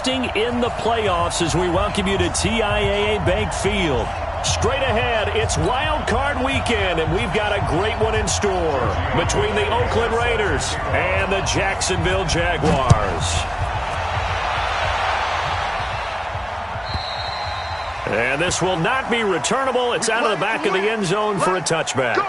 investing in the playoffs as we welcome you to TIAA Bank Field. Straight ahead, it's Wild Card Weekend, and we've got a great one in store between the Oakland Raiders and the Jacksonville Jaguars. And this will not be returnable. It's out of the back of the end zone for a touchback.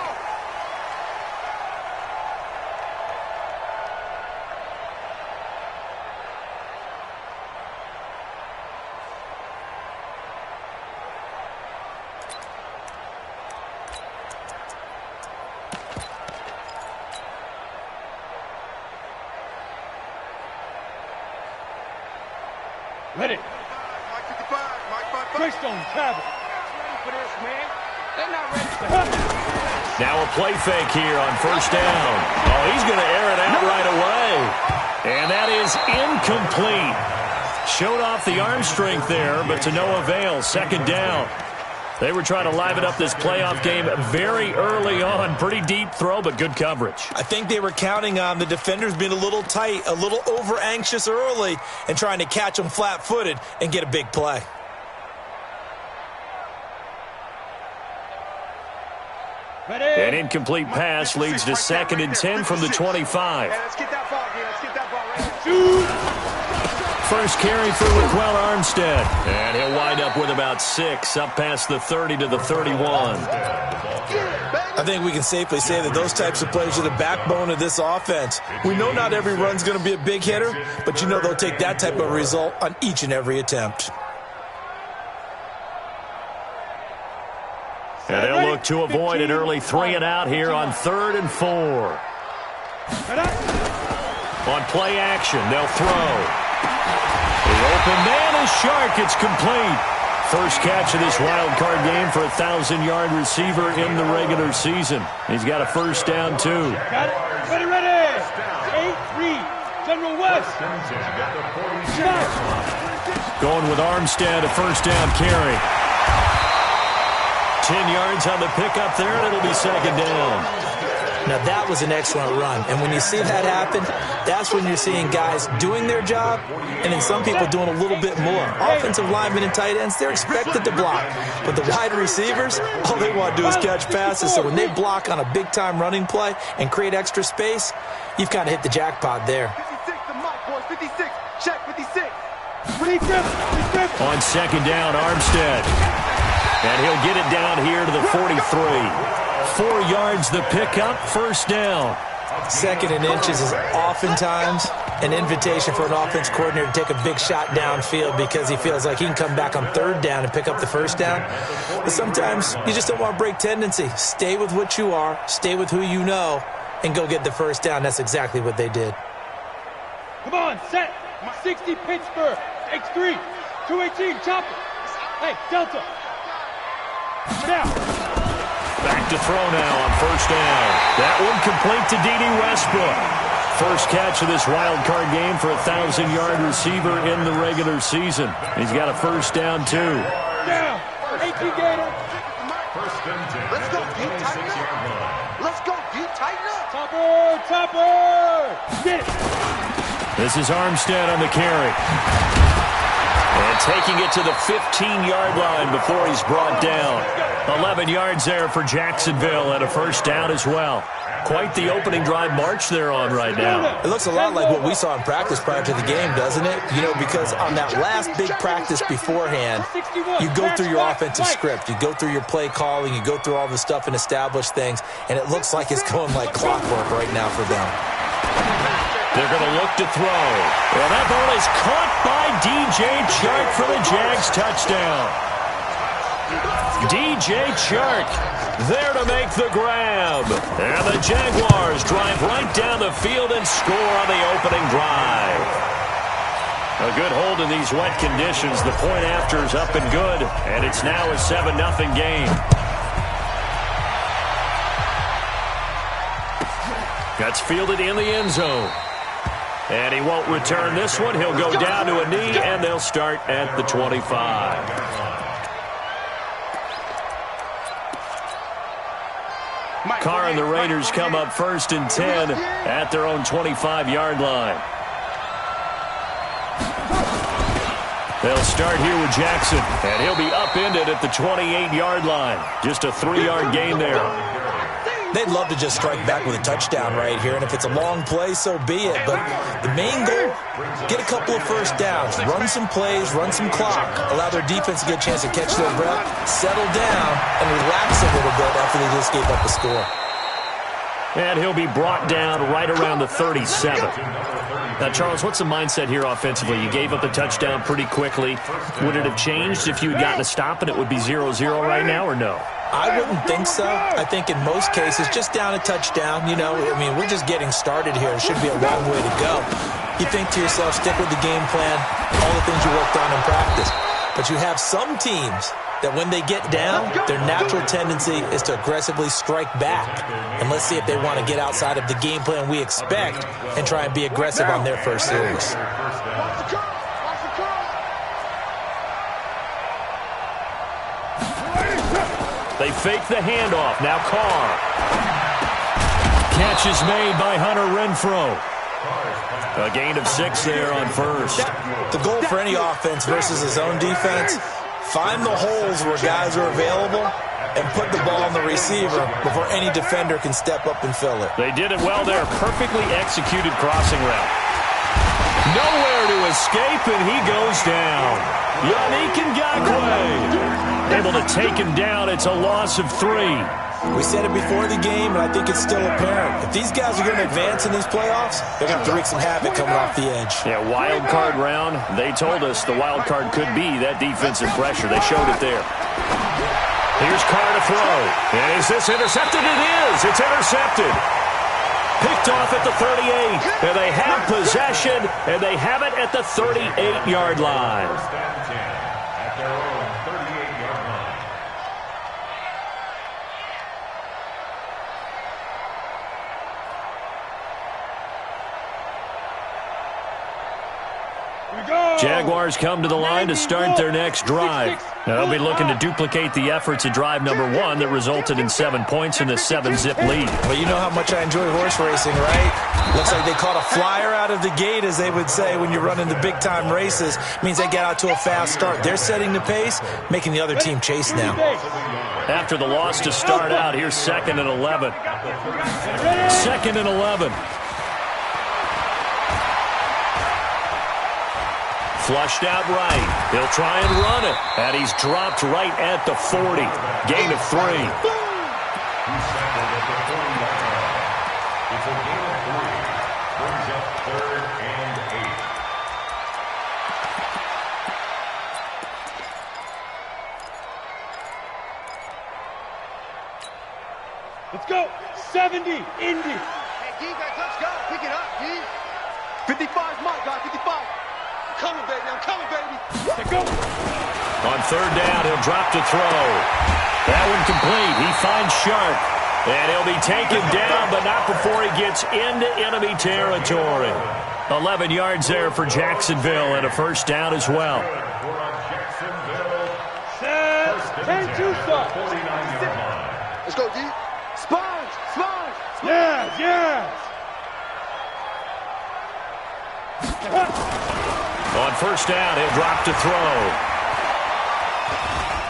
Ready. Chris on travel. Ready for this, man. They're not ready for this. Now a play fake here on first down. Oh, he's going to air it out right away. And that is incomplete. Showed off the arm strength there, but to no avail. Second down. They were trying to liven up this playoff game very early on. Pretty deep throw, but good coverage. I think they were counting on the defenders being a little tight, a little over-anxious early, and trying to catch them flat-footed and get a big play. Ready. An incomplete pass leads to 2nd and 10 from the 25. Let's get that ball, Let's get that ball right here. First carry for Raquel Armstead. And he'll wind up with about 6, up past the 30 to the 31. I think we can safely say that those types of plays are the backbone of this offense. We know not every run's going to be a big hitter, but you know they'll take that type of result on each and every attempt. And they'll look to avoid an early 3 and out here on 3rd and 4. On play action, they'll throw. The open man is Shark. It's complete. First catch of this wild card game for a 1,000-yard receiver in the regular season. He's got a first down, too. Got it. Ready, ready. 8-3. General West. Going with Armstead, a first down carry. 10 yards on the pickup there, and it'll be second down. Now, that was an excellent run. And when you see that happen, that's when you're seeing guys doing their job and then some people doing a little bit more. Offensive linemen and tight ends, they're expected to block. But the wide receivers, all they want to do is catch passes. So when they block on a big-time running play and create extra space, you've kind of hit the jackpot there. 56, the mic, boys. 56. Check 56. 56. On second down, Armstead. And he'll get it down here to the 43. 4 yards the pickup, first down. 2nd and inches is oftentimes an invitation for an offense coordinator to take a big shot downfield because he feels like he can come back on 3rd down and pick up the first down. But sometimes you just don't want to break tendency. Stay with what you are, stay with who you know, and go get the first down. That's exactly what they did. Come on, set. 60 Pittsburgh. X3. 218, chopper. Hey, Delta. Now. Back to throw now on first down. That one complete to D.D. Westbrook. First catch of this wild card game for a 1,000-yard receiver in the regular season. He's got a first down, too. Down. 18 Gator. Let's go, D. Tighten up. Let's go, D. Tighten up. Topper. Get it. This is Armstead on the carry. And taking it to the 15-yard line before he's brought down. 11 yards there for Jacksonville and a first down as well. Quite the opening drive march they're on right now. It looks a lot like what we saw in practice prior to the game, doesn't it? You know, because on that last big practice beforehand, you go through your offensive script. You go through your play calling. You go through all the stuff and establish things. And it looks like it's going like clockwork right now for them. They're going to look to throw. And that ball is caught by D.J. Chark for the Jags touchdown. D.J. Chark there to make the grab. And the Jaguars drive right down the field and score on the opening drive. A good hold in these wet conditions. The point after is up and good. And it's now a 7-0 game. That's fielded in the end zone. And he won't return this one. He'll go down to a knee, and they'll start at the 25. Carr and the Raiders come up 1st and 10 at their own 25-yard line. They'll start here with Jackson, and he'll be upended at the 28-yard line. Just a 3-yard gain there. They'd love to just strike back with a touchdown right here, and if it's a long play, so be it. But the main goal, get a couple of first downs, run some plays, run some clock, allow their defense to get a chance to catch their breath, settle down, and relax a little bit after they just gave up a score. And he'll be brought down right around the 37. Now, Charles, what's the mindset here offensively? You gave up the touchdown pretty quickly. Would it have changed if you had gotten a stop and it would be 0-0 right now, or no? I wouldn't think so. I think in most cases, just down a touchdown, you know, I mean, we're just getting started here. It should be a long way to go. You think to yourself, stick with the game plan, all the things you worked on in practice. But you have some teams that when they get down, their natural tendency is to aggressively strike back. And let's see if they want to get outside of the game plan we expect and try and be aggressive on their first series. They fake the handoff. Now Carr. Catch is made by Hunter Renfrow. A gain of 6 there on first. The goal for any offense versus his own defense, find the holes where guys are available and put the ball on the receiver before any defender can step up and fill it. They did it well there. Perfectly executed crossing route. Nowhere to escape, and he goes down. Yannick Ngakoue able to take him down. It's a loss of 3. We said it before the game, and I think it's still apparent. If these guys are going to advance in these playoffs, they're going to have to wreak some havoc coming off the edge. Yeah, wild card round. They told us the wild card could be that defensive pressure. They showed it there. Here's Carr to throw. And is this intercepted? It is. It's intercepted. Picked off at the 38. And they have possession, and they have it at the 38-yard line. Jaguars come to the line to start their next drive. Now, they'll be looking to duplicate the efforts of drive number 1 that resulted in 7 points in the 7-zip lead. Well, you know how much I enjoy horse racing, right? Looks like they caught a flyer out of the gate, as they would say when you're running the big-time races. It means they get out to a fast start. They're setting the pace, making the other team chase now. After the loss to start out, here's 2nd and 11. 2nd and 11. Flushed out right. He'll try and run it. And he's dropped right at the 40. Gain of 3. It's a gain of 3. Brings up 3rd and 8. Let's go. 70. Indy. Hey, D, let's go. Pick it up, D. 55's my guy. 55. Coming, baby. I'm coming, baby. Let's go. On 3rd down, he'll drop to throw. That one complete. He finds Sharp. And he'll be taken down, but not before he gets into enemy territory. 11 yards there for Jacksonville and a first down as well. 10-2 start. Let's go, D. Sponge. Yes. On first down, he'll drop to throw.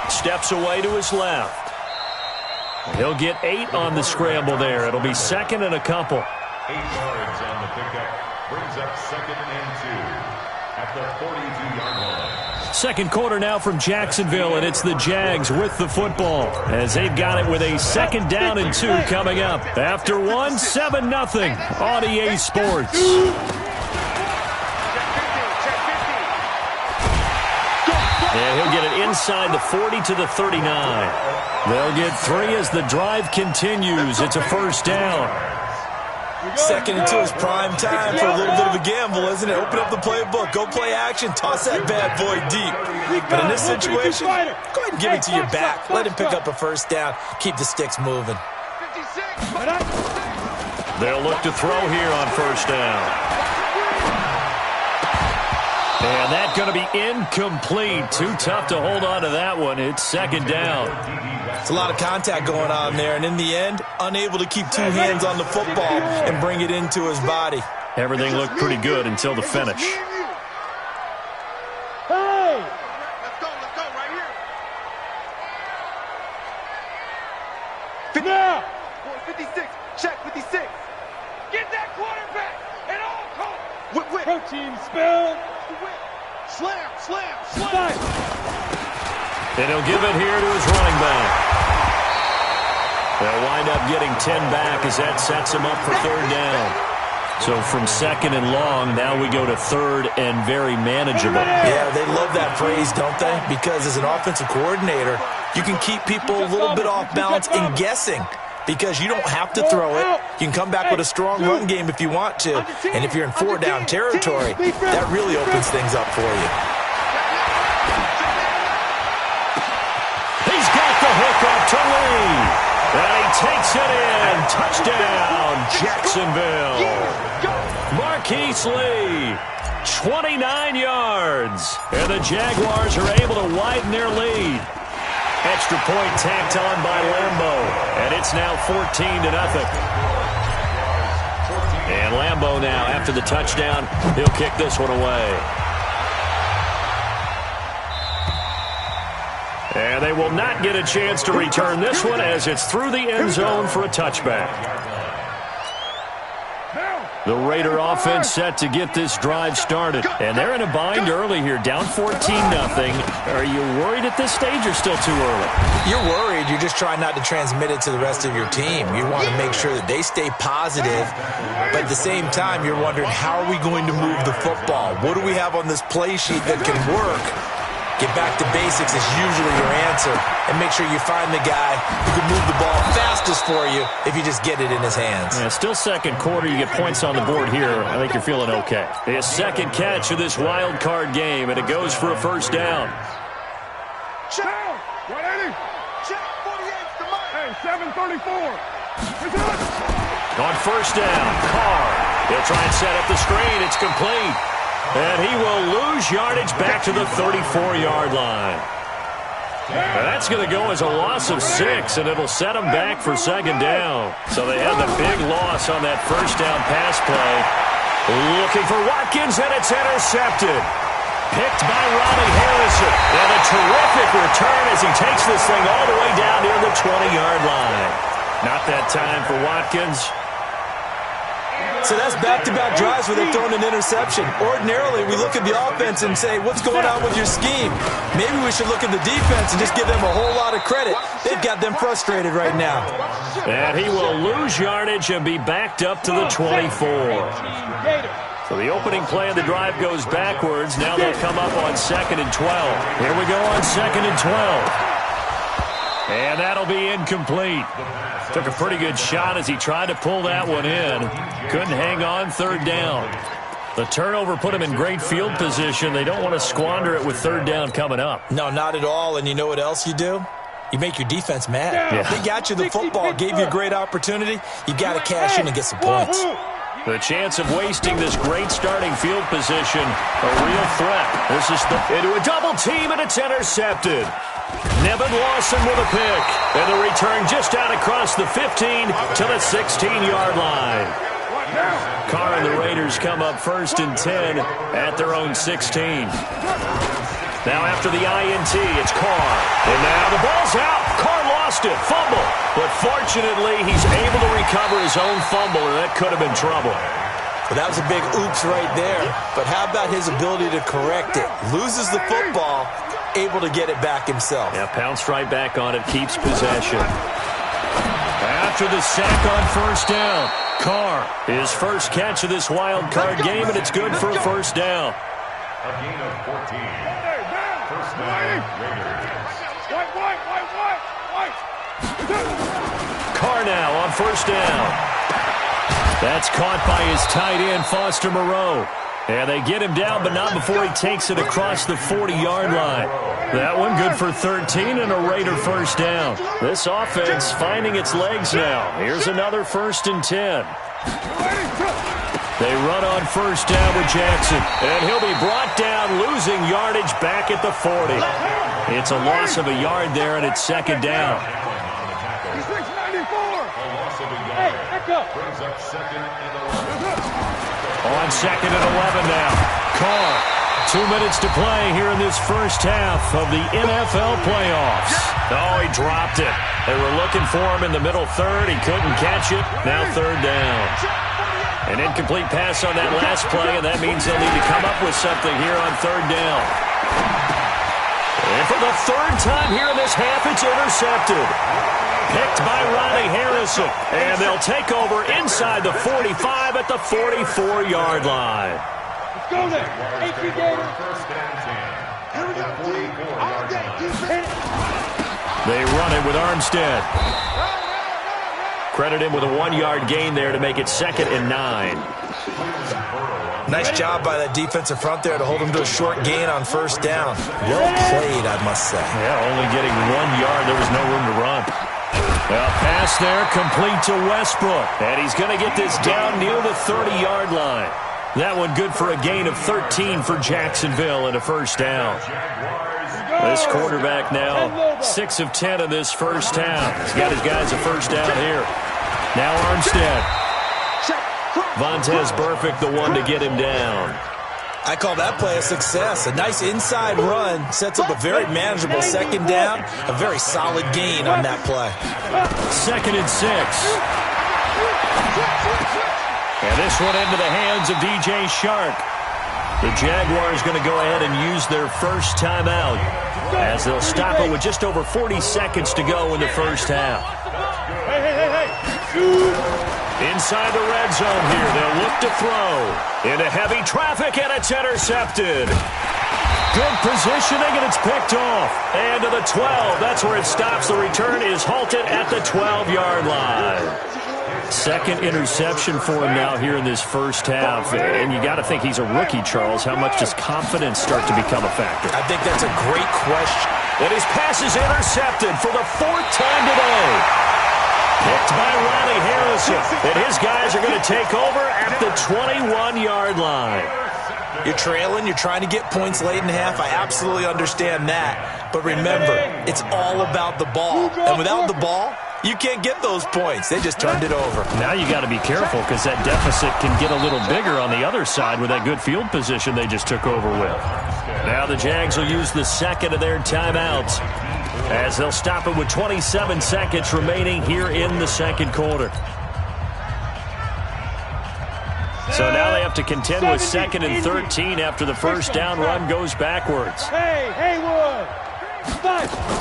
Steps away to his left. He'll get 8 on the scramble there. It'll be 2nd and a couple. 8 yards on the pickup. Brings up 2nd and 2 at the 42-yard line. Second quarter now from Jacksonville, and it's the Jags with the football as they've got it with a 2nd down and 2 coming up. After 1, 7-0 on EA Sports. And he'll get it inside the 40 to the 39. They'll get 3 as the drive continues. It's a first down. 2nd and 2 is prime time for a little bit of a gamble, isn't it? Open up the playbook, go play action, toss that bad boy deep. But in this situation, go ahead and give it to your back. Let him pick up a first down. Keep the sticks moving. They'll look to throw here on first down. And that's going to be incomplete. Too tough to hold on to that one. It's 2nd down. It's a lot of contact going on there, and in the end, unable to keep 2 hands on the football and bring it into his body. Everything looked pretty good until the finish. Hey! Now! 56. Check 56. Get that quarterback! And all call! Whip. Protein spill! Slam. Slide! And he'll give it here to his running back. They'll wind up getting 10 back as that sets him up for third down. So from second and long, now we go to third and very manageable. Yeah, they love that phrase, don't they? Because as an offensive coordinator, you can keep people a little bit off balance and guessing because you don't have to throw it. You can come back with a strong run game if you want to. And if you're in four-down territory, that really opens things up for you. He's got the hook up to Lee. And he takes it in. Touchdown, Jacksonville. Marquise Lee, 29 yards. And the Jaguars are able to widen their lead. Extra point tacked on by Lambo. And it's now 14-0. And Lambo now, after the touchdown, he'll kick this one away. And they will not get a chance to return this one as it's through the end zone for a touchback. The Raider offense set to get this drive started. And they're in a bind early here, down 14-0. Are you worried at this stage or still too early? You're worried. You're just trying not to transmit it to the rest of your team. You want to make sure that they stay positive. But at the same time, you're wondering, how are we going to move the football? What do we have on this play sheet that can work? Get back to basics is usually your answer. And make sure you find the guy who can move the ball fastest for you if you just get it in his hands. Yeah, still second quarter. You get points on the board here. I think you're feeling okay. His second catch of this wild card game, and it goes for a first down. Check! 180! Check 48 to Mike. Hey, 734! On first down, Carr. He'll try and set up the screen. It's complete. And he will lose yardage back to the 34-yard line. That's going to go as a loss of 6, and it'll set them back for second down. So they had the big loss on that first down pass play. Looking for Watkins, and it's intercepted. Picked by Ronnie Harrison. And a terrific return as he takes this thing all the way down near the 20-yard line. Not that time for Watkins. So that's back-to-back drives where they've thrown an interception. Ordinarily, we look at the offense and say, what's going on with your scheme? Maybe we should look at the defense and just give them a whole lot of credit. They've got them frustrated right now. And he will lose yardage and be backed up to the 24. So the opening play of the drive goes backwards. Now they'll come up on 2nd and 12. Here we go on 2nd and 12. And that'll be incomplete. Took a pretty good shot as he tried to pull that one in. Couldn't hang on third down. The turnover put him in great field position. They don't want to squander it with third down coming up. No, not at all. And you know what else you do? You make your defense mad. Yeah. They got you the football, gave you a great opportunity. You got to cash in and get some points. The chance of wasting this great starting field position, a real threat. This is into a double team, and it's intercepted. Nevin Lawson with a pick. And the return just out across the 15 to the 16-yard line. Carr and the Raiders come up 1st and 10 at their own 16. Now after the INT, it's Carr. And now the ball's out. Carr lost it. Fumble. But fortunately, he's able to recover his own fumble, and that could have been trouble. Well, that was a big oops right there. But how about his ability to correct it? Loses the football, able to get it back himself. Yeah, pounced right back on it, keeps possession. After the sack on first down, Carr, his first catch of this wild card game, and it's good for a first down. A gain of 14. First down, Raiders. Carr now on first down. That's caught by his tight end, Foster Moreau. And they get him down, but not before he takes it across the 40-yard line. That one good for 13 and a Raider first down. This offense finding its legs now. Here's another 1st and 10. They run on first down with Jackson. And he'll be brought down, losing yardage back at the 40. It's a loss of a yard there, and it's second down. Brings up 2nd and 11. On 2nd and 11 now. Carr 2 minutes to play here in this first half of the NFL playoffs. Oh, he dropped it. They were looking for him in the middle third. He couldn't catch it. Now third down. An incomplete pass on that last play, and that means they'll need to come up with something here on third down. And for the third time here in this half, it's intercepted. Picked by Ronnie Harrison. And they'll take over inside the 45 at the 44-yard line. Go there. First and 10. Here we go, team. All day, defense. They run it with Armstead. Credit him with a 1-yard gain there to make it 2nd and 9. Nice job by that defensive front there to hold him to a short gain on first down. Well played, I must say. Yeah, only getting 1 yard. There was no room to run. A pass there, complete to Westbrook. And he's going to get this down near the 30-yard line. That one good for a gain of 13 for Jacksonville and a first down. This quarterback now 6 of 10 in this first half. He's got his guys a first down here. Now Armstead. Vontaze Burfict, the one to get him down. I call that play a success. A nice inside run sets up a very manageable second down. A very solid gain on that play. 2nd and 6. And this one into the hands of DJ Shark. The Jaguars going to go ahead and use their first timeout as they'll stop it with just over 40 seconds to go in the first half. Inside the red zone here, they'll look to throw. Into heavy traffic, and it's intercepted. Good positioning, and it's picked off. And to the 12, that's where it stops. The return is halted at the 12-yard line. 2nd interception for him now here in this first half. And you got to think he's a rookie, Charles. How much does confidence start to become a factor? I think that's a great question. And his pass is intercepted for the 4th time today. Picked by Ronnie Harrison. And his guys are going to take over at the 21-yard line. You're trailing. You're trying to get points late in the half. I absolutely understand that. But remember, it's all about the ball. And without the ball, you can't get those points. They just turned it over. Now you got to be careful because that deficit can get a little bigger on the other side with that good field position they just took over with. Now the Jags will use the 2nd of their timeouts as they'll stop it with 27 seconds remaining here in the second quarter. So now they have to contend with 2nd and 13 after the first down run goes backwards. Hey, Haywood.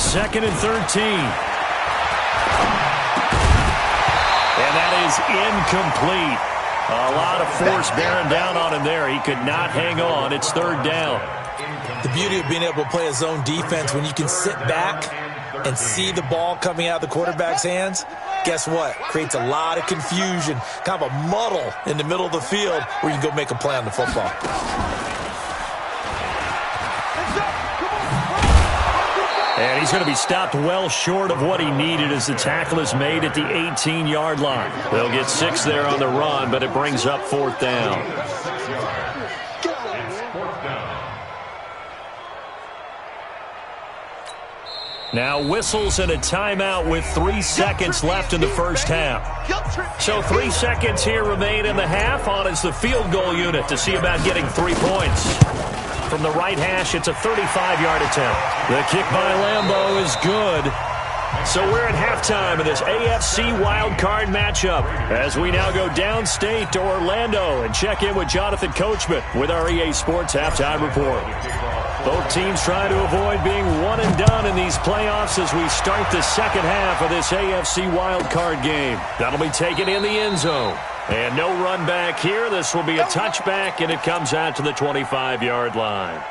2nd and 13. And that is incomplete. A lot of force bearing down on him there. He could not hang on. It's 3rd down. The beauty of being able to play a zone defense when you can sit back and see the ball coming out of the quarterback's hands, guess what? Creates a lot of confusion, kind of a muddle in the middle of the field where you can go make a play on the football. And he's going to be stopped well short of what he needed as the tackle is made at the 18-yard line. They'll get 6 there on the run, but it brings up 4th down. Now whistles and a timeout with 3 seconds left in the first half. So 3 seconds here remain in the half. On is the field goal unit to see about getting 3 points. From the right hash, it's a 35-yard attempt. The kick by Lambeau is good. So we're at halftime of this AFC wildcard matchup as we now go downstate to Orlando and check in with Jonathan Coachman with our EA Sports Halftime Report. Both teams trying to avoid being one and done in these playoffs as we start the second half of this AFC wildcard game. That'll be taken in the end zone. And no run back here. This will be a touchback, and it comes out to the 25-yard line.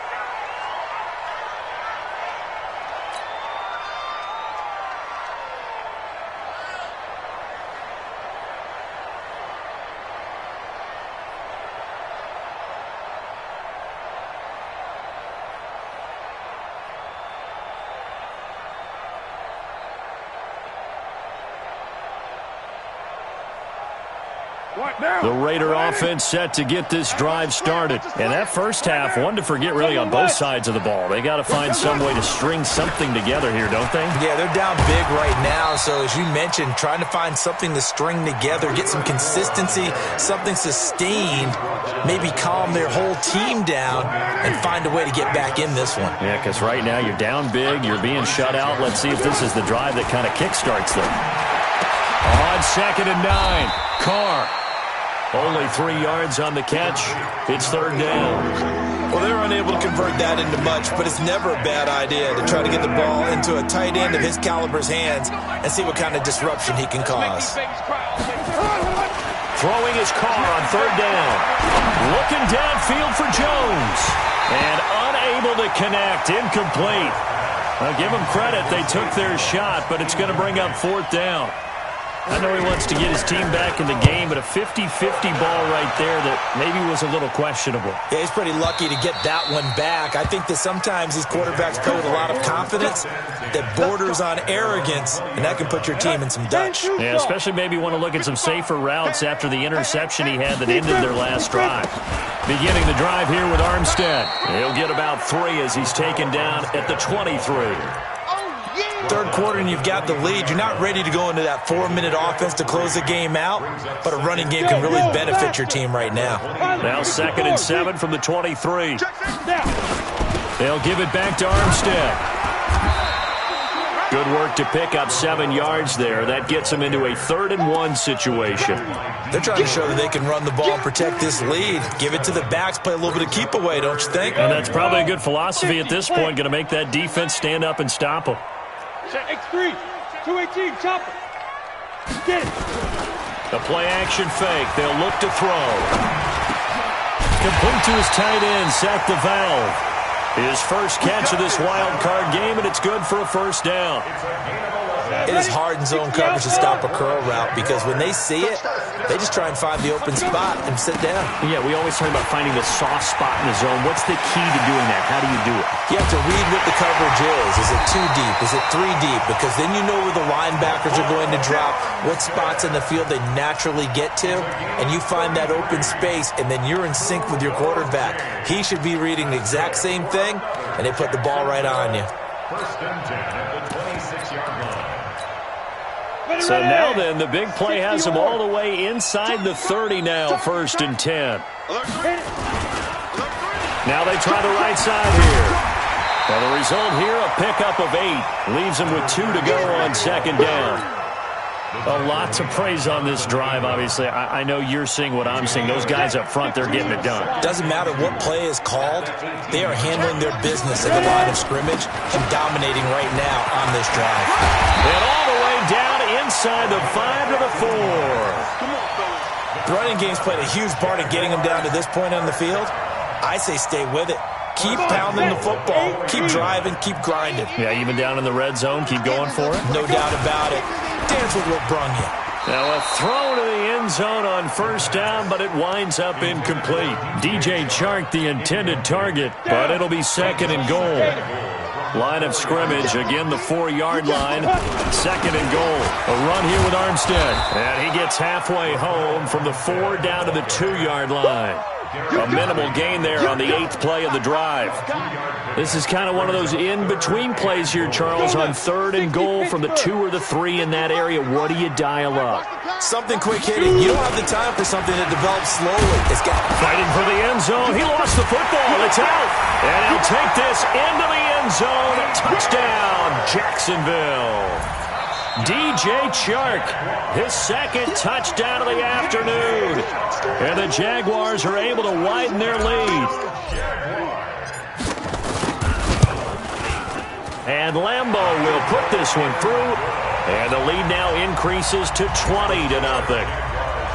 The Raider offense set to get this drive started. And that first half, one to forget really on both sides of the ball. They got to find some way to string something together here, don't they? Yeah, they're down big right now. So as you mentioned, trying to find something to string together, get some consistency, something sustained, maybe calm their whole team down and find a way to get back in this one. Yeah, because right now you're down big, you're being shut out. Let's see if this is the drive that kind of kickstarts them. On 2nd and 9, Carr. Only 3 yards on the catch. It's 3rd down. Well, they're unable to convert that into much, but it's never a bad idea to try to get the ball into a tight end of his caliber's hands and see what kind of disruption he can cause. Throwing his Carr on 3rd down. Looking downfield for Jones. And unable to connect. Incomplete. I'll give them credit. They took their shot, but it's going to bring up 4th down. I know he wants to get his team back in the game, but a 50-50 ball right there that maybe was a little questionable. Yeah, he's pretty lucky to get that one back. I think that sometimes these quarterbacks play with a lot of confidence that borders on arrogance, and that can put your team in some Dutch. Yeah, especially maybe want to look at some safer routes after the interception he had that ended their last drive. Beginning the drive here with Armstead. He'll get about 3 as he's taken down at the 23. 3rd quarter and you've got the lead. You're not ready to go into that 4-minute offense to close the game out, but a running game can really benefit your team right now. Now 2nd and 7 from the 23. They'll give it back to Armstead. Good work to pick up 7 yards there. That gets them into a 3rd and 1 situation. They're trying to show that they can run the ball and protect this lead. Give it to the backs, play a little bit of keep away, don't you think? And that's probably a good philosophy at this point, going to make that defense stand up and stop them. X3, 218, chopper. Get it. The play action fake. They'll look to throw. Complete to his tight end, Zach the Valve. His first catch of this wild card game, and it's good for a 1st down. It is hard in zone coverage to stop a curl route because when they see it, they just try and find the open spot and sit down. Yeah, we always talk about finding the soft spot in the zone. What's the key to doing that? How do you do it? You have to read what the coverage is. Is it 2 deep? Is it 3 deep? Because then you know where the linebackers are going to drop, what spots in the field they naturally get to, and you find that open space, and then you're in sync with your quarterback. He should be reading the exact same thing, and they put the ball right on you. 1st and 10 at the 26-yard line. So now then, the big play has them all the way inside the 30 now, 1st and 10. Now they try the right side here. Well, the result here, a pickup of 8. Leaves them with 2 to go on 2nd down. A lot to praise on this drive, obviously. I know you're seeing what I'm seeing. Those guys up front, they're getting it done. Doesn't matter what play is called. They are handling their business at the line of scrimmage and dominating right now on this drive. And all the way down inside the 5 to the 4. The running game's played a huge part in getting them down to this point on the field. I say stay with it. Keep pounding the football. Keep driving. Keep grinding. Yeah, even down in the red zone, keep going for it. No doubt about it. Dance with what brung you. Now a throw to the end zone on 1st down, but it winds up incomplete. DJ Chark, the intended target, but it'll be 2nd and goal. Line of scrimmage, again the 4-yard line. 2nd and goal. A run here with Armstead. And he gets halfway home from the 4 down to the 2-yard line. A minimal gain there on the 8th play of the drive. This is kind of one of those in-between plays here, Charles, on 3rd and goal from the 2 or the 3 in that area. What do you dial up? Something quick hitting. You don't have the time for something that develops slowly. It's got fighting for the end zone. He lost the football. It's out. And he'll take this into the end zone. Touchdown, Jacksonville. DJ Chark, his 2nd touchdown of the afternoon. And the Jaguars are able to widen their lead. And Lambeau will put this one through. And the lead now increases to 20-0.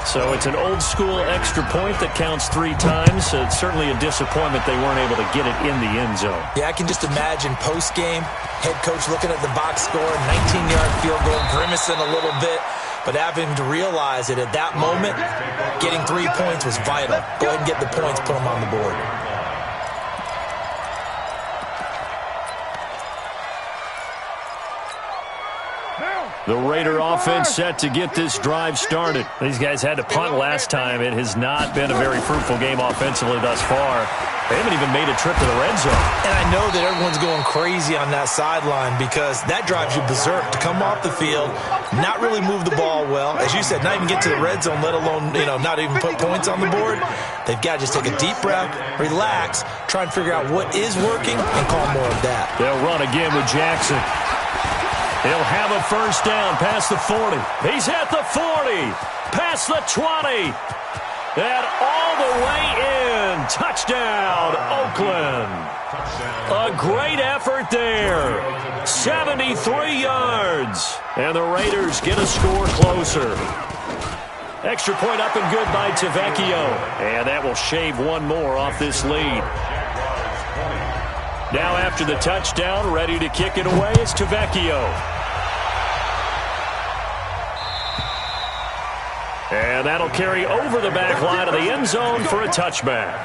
So it's an old-school extra point that counts 3 times. So it's certainly a disappointment they weren't able to get it in the end zone. Yeah, I can just imagine post-game, head coach looking at the box score, 19-yard field goal, grimacing a little bit, but having to realize that at that moment, getting 3 points was vital. Go ahead and get the points, put them on the board. The Raider offense set to get this drive started. These guys had to punt last time. It has not been a very fruitful game offensively thus far. They haven't even made a trip to the red zone. And I know that everyone's going crazy on that sideline because that drives you berserk to come off the field, not really move the ball well. As you said, not even get to the red zone, let alone, not even put points on the board. They've got to just take a deep breath, relax, try and figure out what is working, and call more of that. They'll run again with Jackson. He'll have a first down past the 40. He's at the 40, past the 20. And all the way in. Touchdown, Oakland. A great effort there. 73 yards. And the Raiders get a score closer. Extra point up and good by Tavecchio. And that will shave one more off this lead. Now after the touchdown, ready to kick it away is Tavecchio. And that'll carry over the back line of the end zone for a touchback.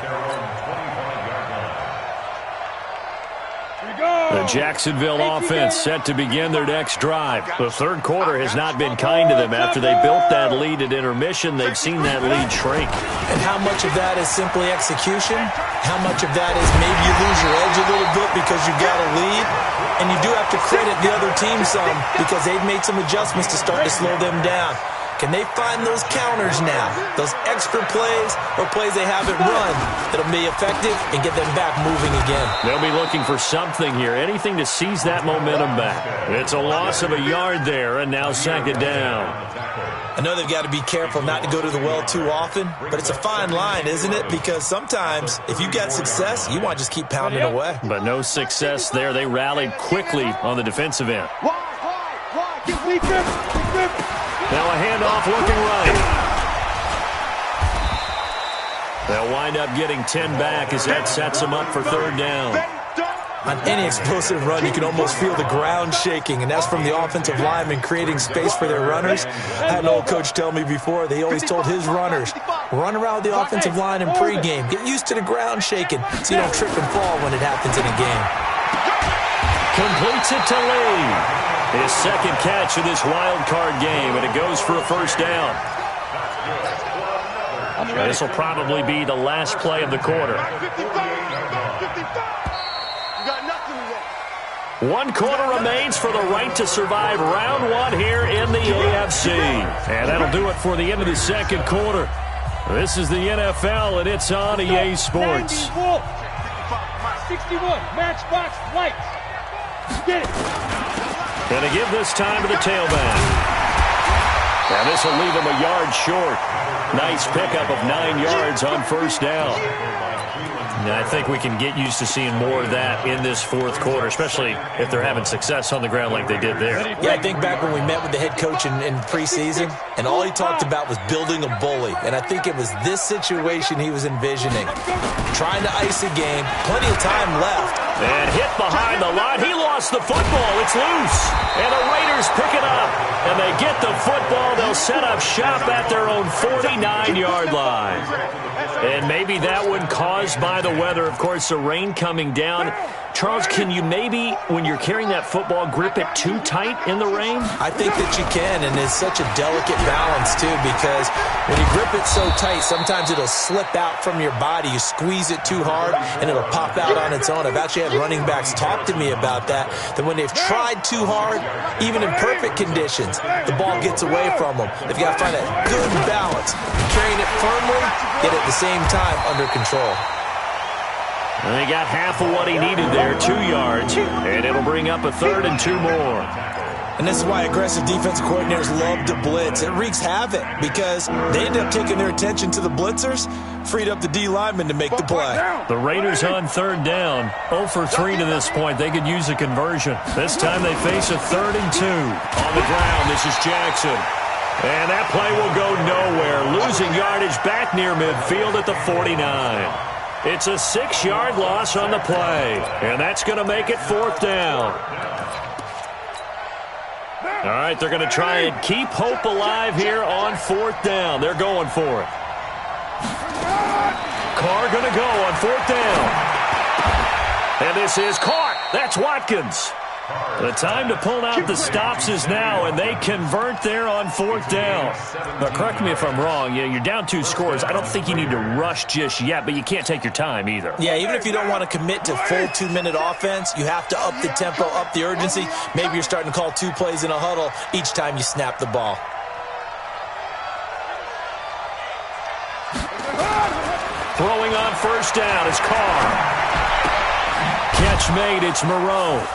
The Jacksonville offense set to begin their next drive. The third quarter has not been kind to them. After they built that lead at intermission, they've seen that lead shrink. And how much of that is simply execution? How much of that is maybe you lose your edge a little bit because you got a lead? And you do have to credit the other team some because they've made some adjustments to start to slow them down. Can they find those counters now, those extra plays or plays they haven't run that'll be effective and get them back moving again? They'll be looking for something here, anything to seize that momentum back. It's a loss of a yard there, and now second down. I know they've got to be careful not to go to the well too often, but it's a fine line, isn't it? Because sometimes if you got success, you want to just keep pounding away. But no success there. They rallied quickly on the defensive end. Now a handoff looking right. They'll wind up getting 10 back as that sets them up for third down. On any explosive run, you can almost feel the ground shaking, and that's from the offensive linemen creating space for their runners. I had an old coach tell me before, they always told his runners, run around the offensive line in pregame. Get used to the ground shaking so you don't trip and fall when it happens in a game. Completes it to Lee. His second catch of this wild card game, and it goes for a first down. This will probably be the last play of the quarter. One quarter remains for the right to survive round one here in the AFC. And that'll do it for the end of the second quarter. This is the NFL, and it's on EA Sports. 61, matchbox lights. Get it. Going to give this time to the tailback. Now this will leave him a yard short. Nice pickup of 9 yards on first down. Now, I think we can get used to seeing more of that in this fourth quarter, especially if they're having success on the ground like they did there. Yeah, I think back when we met with the head coach in preseason, and all he talked about was building a bully. And I think it was this situation he was envisioning. Trying to ice a game, plenty of time left. And hit behind the line. He lost the football. It's loose. And the Raiders pick it up. And they get the football. They'll set up shop at their own 49-yard line. And maybe that one caused by the weather. Of course, the rain coming down. Charles, can you maybe, when you're carrying that football, grip it too tight in the rain? I think that you can, and it's such a delicate balance, too, because when you grip it so tight, sometimes it'll slip out from your body. You squeeze it too hard, and it'll pop out on its own. I've actually had running backs talk to me about that when they've tried too hard, even in perfect conditions, the ball gets away from them. They've got to find a good balance. Carrying it firmly, yet at the same time under control. And they got half of what he needed there, 2 yards, and it'll bring up a 3rd and 2 more. And this is why aggressive defensive coordinators love to blitz. It wreaks havoc because they end up taking their attention to the blitzers, freed up the D lineman to make the play. The Raiders on 3rd down, 0 for 3 to this point. They could use a conversion. This time they face a 3rd and 2. On the ground, this is Jackson. And that play will go nowhere. Losing yardage back near midfield at the 49. It's a 6-yard loss on the play. And that's going to make it 4th down. All right, they're going to try and keep hope alive here on 4th down. They're going for it. Carr going to go on 4th down. And this is caught. That's Watkins. The time to pull out the stops is now, and they convert there on 4th down. But correct me if I'm wrong. You're down 2 scores. I don't think you need to rush just yet, but you can't take your time either. Yeah, even if you don't want to commit to full 2-minute offense, you have to up the tempo, up the urgency. Maybe you're starting to call 2 plays in a huddle each time you snap the ball. Throwing on 1st down is Carr. Catch made, it's Moreau.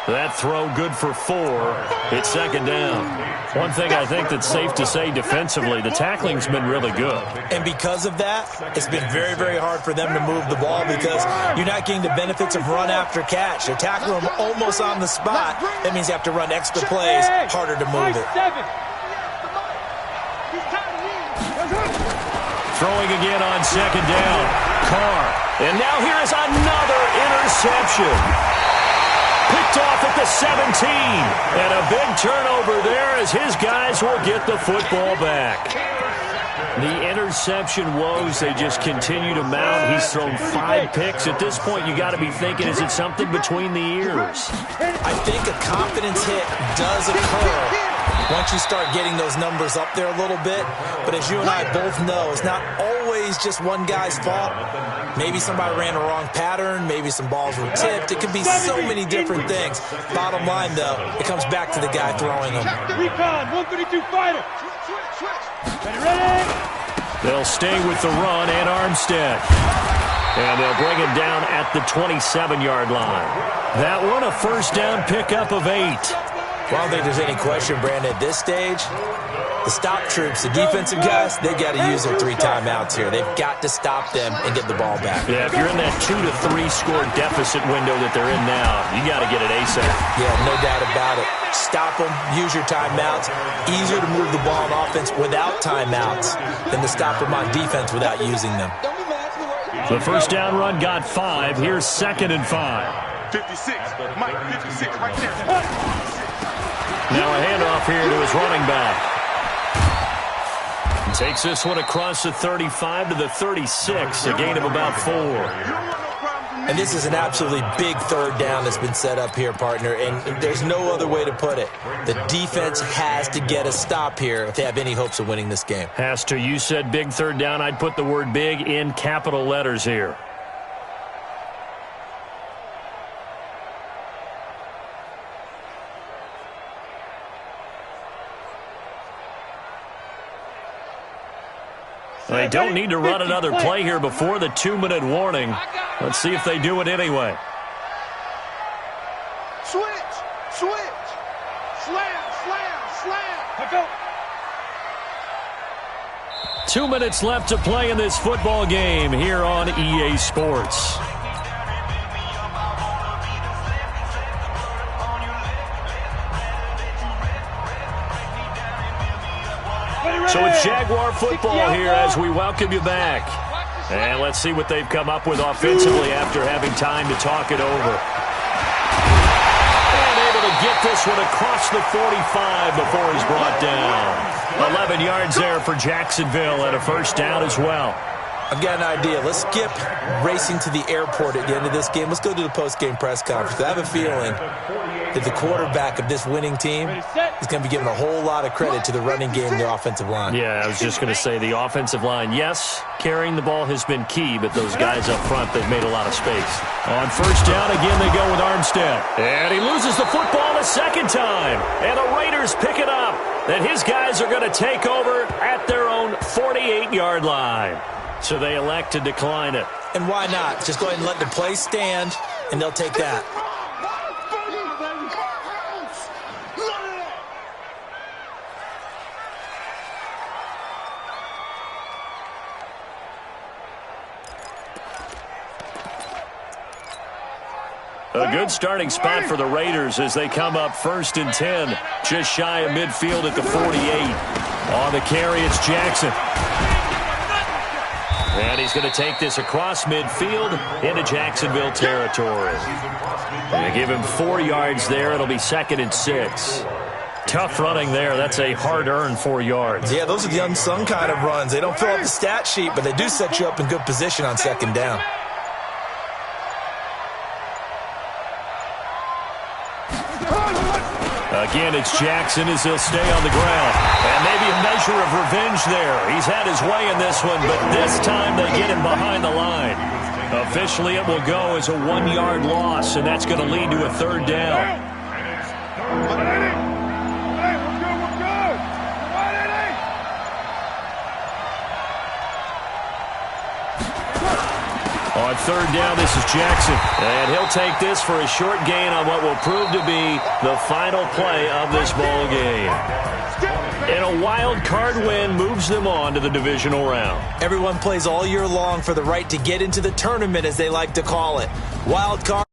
That throw good for 4. It's 2nd down. One thing I think that's safe to say defensively, the tackling's been really good. And because of that, it's been very, very hard for them to move the ball because you're not getting the benefits of run after catch. They're tackling them almost on the spot. That means you have to run extra plays, harder to move it. Throwing again on 2nd down. Carr. And now here is another interception. Picked off at the 17. And a big turnover there as his guys will get the football back. The interception woes, they just continue to mount. He's thrown 5 picks. At this point, you got to be thinking, is it something between the ears? I think a confidence hit does occur once you start getting those numbers up there a little bit. But as you and I both know, it's not always just one guy's fault. Maybe somebody ran a wrong pattern. Maybe some balls were tipped. It could be so many different things. Bottom line, though, it comes back to the guy throwing them. Recon, 132 fighter. Ready? They'll stay with the run and Armstead. And they'll bring him down at the 27-yard line. That one a 1st down pickup of 8. Well, I don't think there's any question, Brandon, at this stage. The stop troops, the defensive guys, they've got to use their 3 timeouts here. They've got to stop them and get the ball back. Yeah, if you're in that 2 to 3 score deficit window that they're in now, you got to get it ASAP. Yeah, no doubt about it. Stop them, use your timeouts. Easier to move the ball on offense without timeouts than to stop them on defense without using them. The 1st down run got 5. Here's 2nd and 5. 56. Mike, 56 right there. Now a handoff here to his running back. Takes this one across the 35 to the 36, a gain of about 4. And this is an absolutely big 3rd down that's been set up here, partner, and there's no other way to put it. The defense has to get a stop here if they have any hopes of winning this game. Has to. You said big 3rd down. I'd put the word big in capital letters here. They don't need to run another play here before the 2-minute warning. Let's see if they do it anyway. Switch. Slam. 2 minutes left to play in this football game here on EA Sports. So it's Jaguar football here as we welcome you back. And let's see what they've come up with offensively after having time to talk it over. And able to get this one across the 45 before he's brought down. 11 yards there for Jacksonville and a 1st down as well. I've got an idea. Let's skip racing to the airport at the end of this game. Let's go to the post-game press conference. I have a feeling that the quarterback of this winning team is going to be giving a whole lot of credit to the running game and the offensive line. Yeah, I was just going to say the offensive line, yes, carrying the ball has been key, but those guys up front, they've made a lot of space. On 1st down, again, they go with Armstead. And he loses the football a 2nd time. And the Raiders pick it up. And his guys are going to take over at their own 48-yard line. So they elect to decline it. And why not? Just go ahead and let the play stand, and they'll take that. A good starting spot for the Raiders as they come up 1st and 10, just shy of midfield at the 48. On the carry, it's Jackson. And he's going to take this across midfield into Jacksonville territory. They give him 4 yards there. It'll be 2nd and 6. Tough running there. That's a hard-earned 4 yards. Yeah, those are the unsung kind of runs. They don't fill up the stat sheet, but they do set you up in good position on 2nd down. Again, it's Jackson as he'll stay on the ground. And maybe a measure of revenge there. He's had his way in this one, but this time they get him behind the line. Officially, it will go as a 1-yard loss, and that's going to lead to a third down. On third down, this is Jackson. And he'll take this for a short gain on what will prove to be the final play of this ball game. And a wild card win moves them on to the divisional round. Everyone plays all year long for the right to get into the tournament, as they like to call it. Wild card.